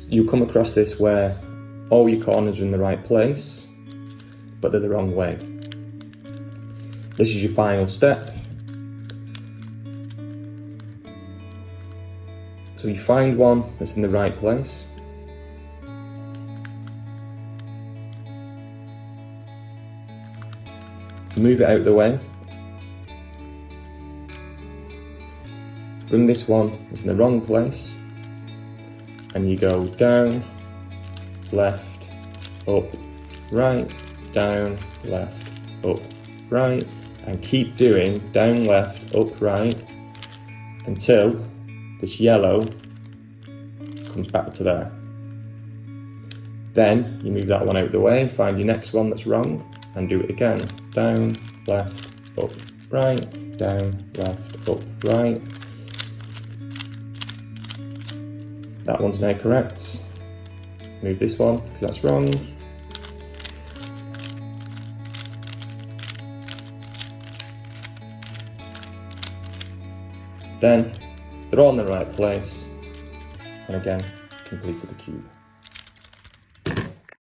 you come across this where all your corners are in the right place, but they're the wrong way. This is your final step. So you find one that's in the right place. Move it out of the way. Bring this one that's in the wrong place, and you go down, left, up, right, down, left, up, right, and keep doing down, left, up, right, until this yellow comes back to there. Then you move that one out of the way, find your next one that's wrong, and do it again. Down, left, up, right, down, left, up, right. That one's now correct. Move this one, because that's wrong. Then, they're all in the right place. And again, completed the cube.